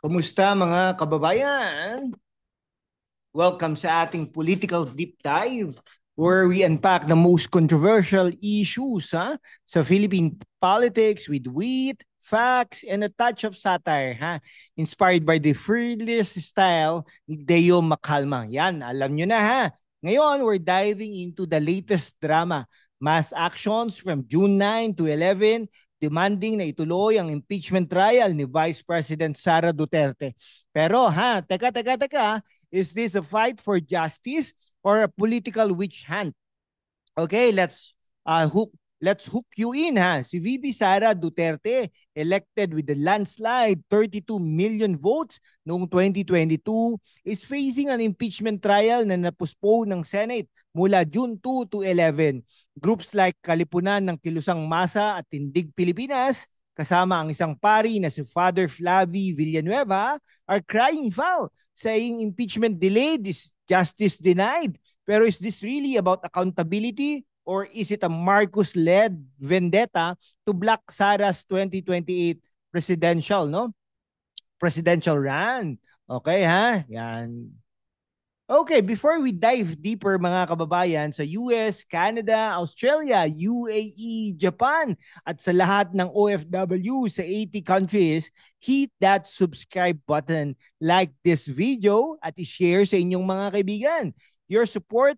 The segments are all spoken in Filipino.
Kumusta mga kababayan? Welcome sa ating political deep dive where we unpack the most controversial issues sa Philippine politics with wit, facts, and a touch of satire. Inspired by the fearless style ni Deo Macalma. Yan, alam nyo na ha. Ngayon, we're diving into the latest drama. Mass actions from June 9 to 11 demanding na ituloy ang impeachment trial ni Vice President Sara Duterte. Pero teka, is this a fight for justice or a political witch hunt? Okay, let's hook you in Si VP Sara Duterte, elected with the landslide 32 million votes noong 2022, is facing an impeachment trial na napuspone ng Senate mula June 2 to 11. Groups like Kalipunan ng Kilusang Masa at Tindig Pilipinas, kasama ang isang pari na si Father Flavi Villanueva, are crying foul, saying impeachment delayed is justice denied. Pero is this really about accountability or is it a Marcos-led vendetta to block Sara's 2028 presidential run? Okay Yan. Okay, before we dive deeper mga kababayan sa US, Canada, Australia, UAE, Japan at sa lahat ng OFW sa 80 countries, hit that subscribe button, like this video at i-share sa inyong mga kaibigan. Your support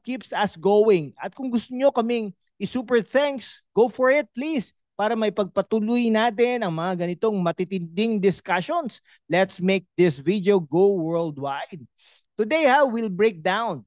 keeps us going. At kung gusto nyo kaming i-super thanks, go for it please para may pagpatuloy natin ang mga ganitong matitinding discussions. Let's make this video go worldwide. Today we'll break down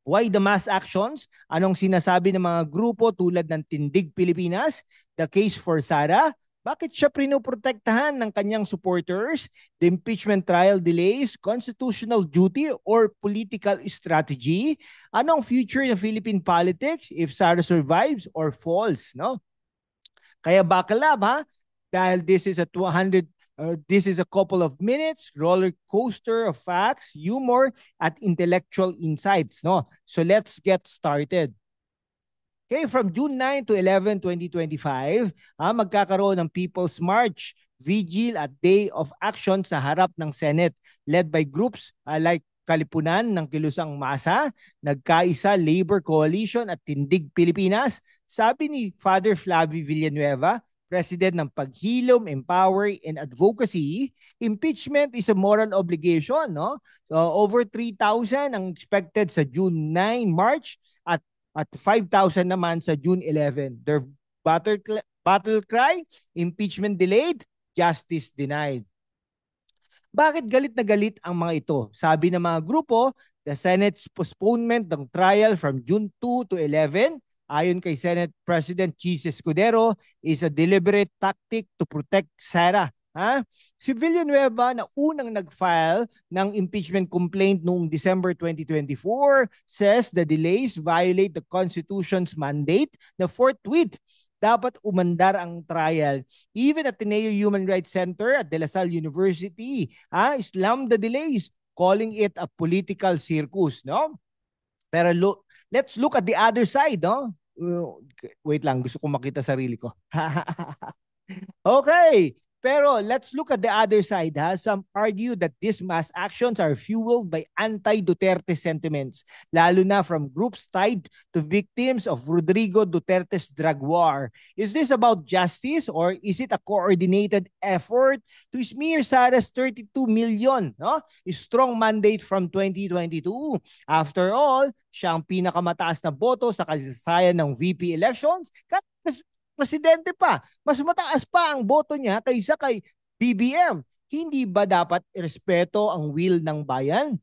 why the mass actions, anong sinasabi ng mga grupo tulad ng Tindig Pilipinas, the case for Sara, bakit siya pinoprotektahan ng kanyang supporters, the impeachment trial delays, constitutional duty or political strategy, anong future ng Philippine politics if Sara survives or falls, no? Kaya buckle up dahil this is a couple of minutes roller coaster of facts, humor, at intellectual insights. No? So let's get started. Okay, from June 9 to 11, 2025, magkakaroon ng People's March, Vigil at Day of Action sa harap ng Senate led by groups like Kalipunan ng Kilusang Masa, Nagkaisa Labor Coalition at Tindig Pilipinas. Sabi ni Father Flavi Villanueva, President ng Paghilom, Empower, and Advocacy, impeachment is a moral obligation. No? So, over 3,000 ang expected sa June 9, March at 5,000 naman sa June 11. Their battle cry, impeachment delayed, justice denied. Bakit galit na galit ang mga ito? Sabi ng mga grupo, the Senate's postponement ng trial from June 2 to 11, ayon kay Senate President Chis Escudero, is a deliberate tactic to protect Sara. Si Villanueva na unang nag-file ng impeachment complaint noong December 2024 says the delays violate the Constitution's mandate na forthwith dapat umandar ang trial. Even at Ateneo Human Rights Center at De La Salle University, slammed the delays, calling it a political circus, no? Pero let's look at the other side, no? Wait lang, gusto ko makita sarili ko. Okay. Pero let's look at the other side. Some argue that these mass actions are fueled by anti-Duterte sentiments, lalo na from groups tied to victims of Rodrigo Duterte's drug war. Is this about justice or is it a coordinated effort to smear Sara's 32 million? No? Strong mandate from 2022. After all, siya ang pinakamataas na boto sa kasaysayan ng VP elections. Presidente pa, mas mataas pa ang boto niya kaysa kay BBM. Hindi ba dapat irespeto ang will ng bayan?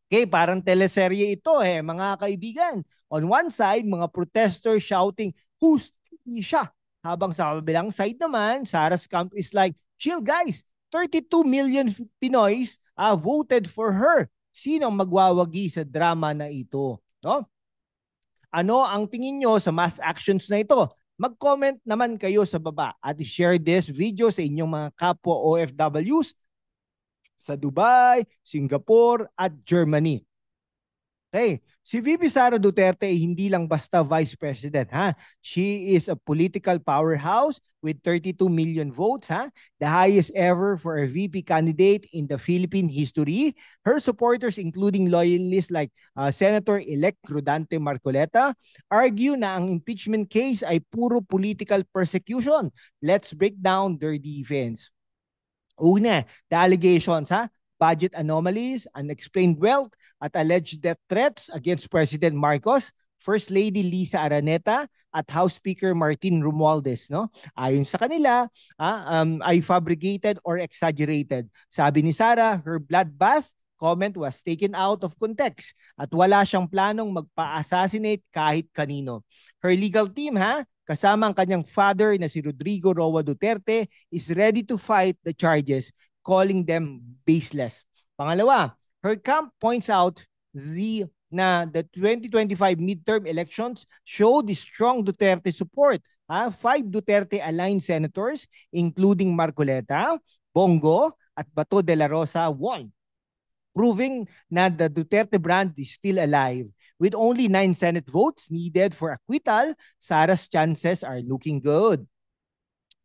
Okay, parang teleserye ito mga kaibigan. On one side, mga protesters shouting, who's siya? Habang sa kabilang side naman, Sara's camp is like, chill guys, 32 million Pinoys voted for her. Sino ang magwawagi sa drama na ito? No? Ano ang tingin nyo sa mass actions na ito? Mag-comment naman kayo sa baba at share this video sa inyong mga kapwa OFWs sa Dubai, Singapore at Germany. Okay, si VP Sara Duterte ay hindi lang basta Vice President, ha? She is a political powerhouse with 32 million votes, ha? The highest ever for a VP candidate in the Philippine history. Her supporters, including loyalists like Senator-elect Rodante Marcoleta, argue na ang impeachment case ay puro political persecution. Let's break down their defense. Una, the allegations, ha? Budget anomalies, unexplained wealth, at alleged death threats against President Marcos, First Lady Lisa Araneta, at House Speaker Martin Romualdez. No? Ayon sa kanila, ay fabricated or exaggerated. Sabi ni Sara, her bloodbath comment was taken out of context at wala siyang planong magpa-assassinate kahit kanino. Her legal team, kasama ang kanyang father na si Rodrigo Roa Duterte, is ready to fight the charges, calling them baseless. Pangalawa, her camp points out the 2025 midterm elections showed strong Duterte support. 5 Duterte-aligned senators, including Marcoleta, Bongo, at Bato de la Rosa, won, proving na the Duterte brand is still alive. With only 9 Senate votes needed for acquittal, Sara's chances are looking good.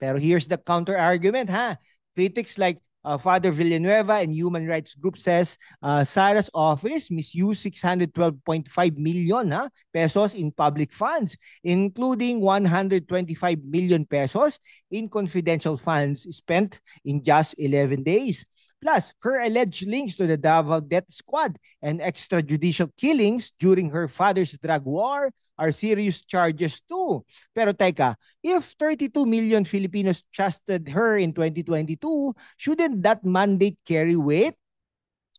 Pero here's the counter argument, ha? Critics like Father Villanueva and human rights group says Sara's office misused 612.5 million pesos in public funds, including 125 million pesos in confidential funds spent in just 11 days. Plus, her alleged links to the Davao Death Squad and extrajudicial killings during her father's drug war are serious charges too. Pero teka, if 32 million Filipinos trusted her in 2022, shouldn't that mandate carry weight?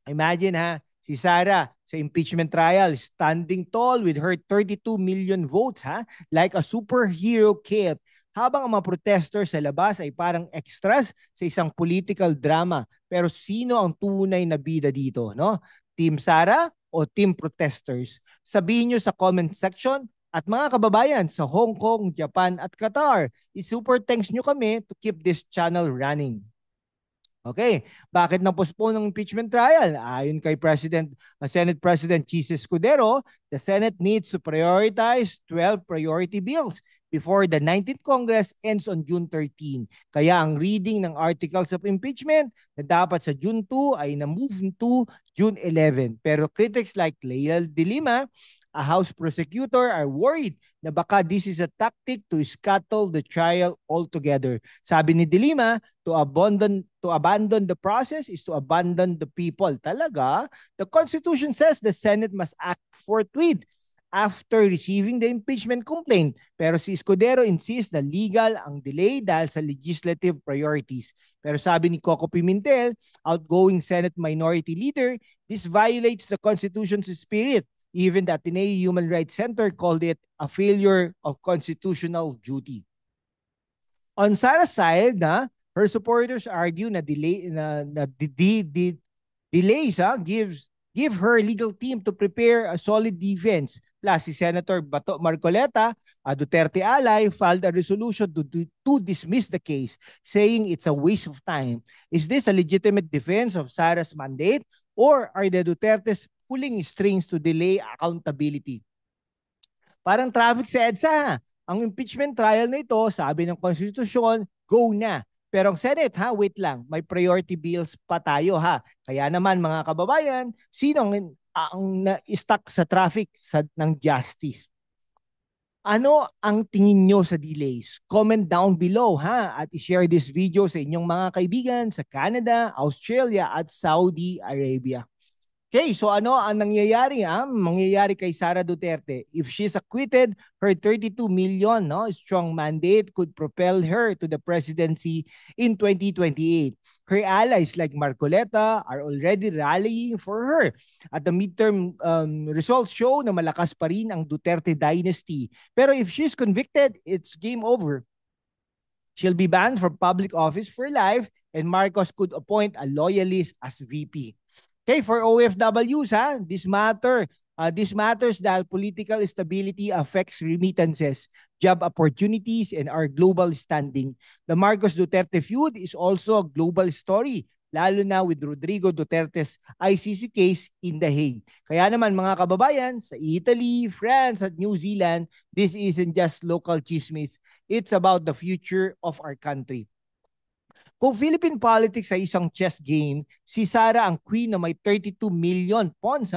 Imagine, si Sara sa impeachment trial standing tall with her 32 million votes, like a superhero cape, habang ang mga protesters sa labas ay parang extras sa isang political drama. Pero sino ang tunay na bida dito, no? Team Sara o team protesters? Sabihin nyo sa comment section. At mga kababayan sa Hong Kong, Japan at Qatar, super thanks nyo kami to keep this channel running. Okay, bakit na-postpone ang impeachment trial? Ayon kay Senate President Chis Escudero, the Senate needs to prioritize 12 priority bills before the 19th Congress ends on June 13. Kaya ang reading ng articles of impeachment na dapat sa June 2 ay na-move to June 11. Pero critics like Leal de Lima, a House prosecutor, are worried na baka this is a tactic to scuttle the trial altogether. Sabi ni De Lima, to abandon the process is to abandon the people. Talaga, the Constitution says the Senate must act forthwith after receiving the impeachment complaint. Pero si Escudero insists na legal ang delay dahil sa legislative priorities. Pero sabi ni Coco Pimentel, outgoing Senate Minority Leader, this violates the Constitution's spirit. Even the Ateneo Human Rights Center called it a failure of constitutional duty. On Sara's side, her supporters argue na delays give her legal team to prepare a solid defense. Plus, si Senator Bato Marcoleta, a Duterte ally, filed a resolution to dismiss the case, saying it's a waste of time. Is this a legitimate defense of Sara's mandate, or are the Dutertes pulling strings to delay accountability? Parang traffic sa EDSA. Ang impeachment trial na ito, sabi ng konstitusyon, go na. Pero ang Senate, wait lang, may priority bills pa tayo, Kaya naman mga kababayan, sino ang na-stuck sa traffic ng justice? Ano ang tingin nyo sa delays? Comment down below, at i-share this video sa inyong mga kaibigan sa Canada, Australia at Saudi Arabia. Okay, so ano ang nangyayari? Mangyayari kay Sara Duterte. If she's acquitted, her 32 million strong mandate could propel her to the presidency in 2028. Her allies like Marcoleta are already rallying for her. At the midterm results show na malakas pa rin ang Duterte dynasty. Pero if she's convicted, it's game over. She'll be banned from public office for life and Marcos could appoint a loyalist as VP. Okay, for OFWs, this matters dahil political stability affects remittances, job opportunities, and our global standing. The Marcos Duterte feud is also a global story lalo na with Rodrigo Duterte's ICC case in The Hague. Kaya naman mga kababayan, sa Italy, France at New Zealand, this isn't just local chismis. It's about the future of our country. Kung Philippine politics ay isang chess game, si Sara ang queen na may 32 million pawns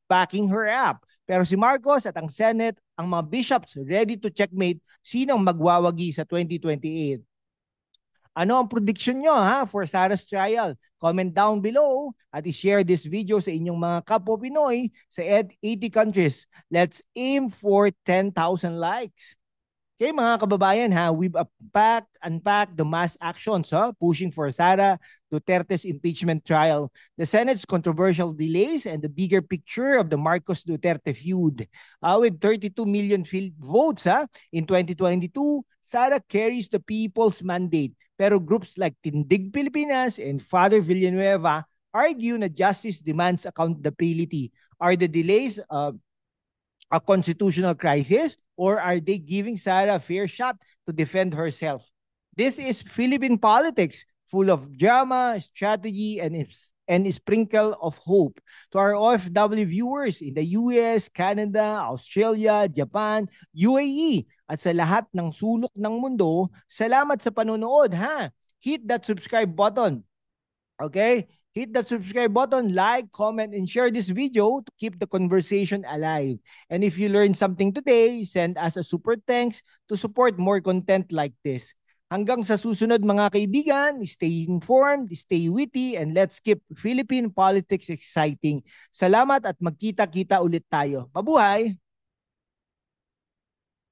backing her up. Pero si Marcos at ang Senate, ang mga bishops ready to checkmate sinong magwawagi sa 2028. Ano ang prediction nyo for Sara's trial? Comment down below at i-share this video sa inyong mga kapwa Pinoy sa 80 countries. Let's aim for 10,000 likes. Okay, mga kababayan, we've unpacked the mass actions pushing for Sara Duterte's impeachment trial, the Senate's controversial delays, and the bigger picture of the Marcos Duterte feud. With 32 million votes in 2022, Sara carries the people's mandate. Pero groups like Tindig Pilipinas and Father Villanueva argue na justice demands accountability. Are the delays a constitutional crisis, or are they giving Sara a fair shot to defend herself? This is Philippine politics, full of drama, strategy, and a sprinkle of hope. To our OFW viewers in the US, Canada, Australia, Japan, UAE, at sa lahat ng sulok ng mundo, salamat sa panonood Hit that subscribe button. Okay? Hit that subscribe button, like, comment, and share this video to keep the conversation alive. And if you learned something today, send us a super thanks to support more content like this. Hanggang sa susunod mga kaibigan, stay informed, stay witty, and let's keep Philippine politics exciting. Salamat at magkita-kita ulit tayo. Mabuhay!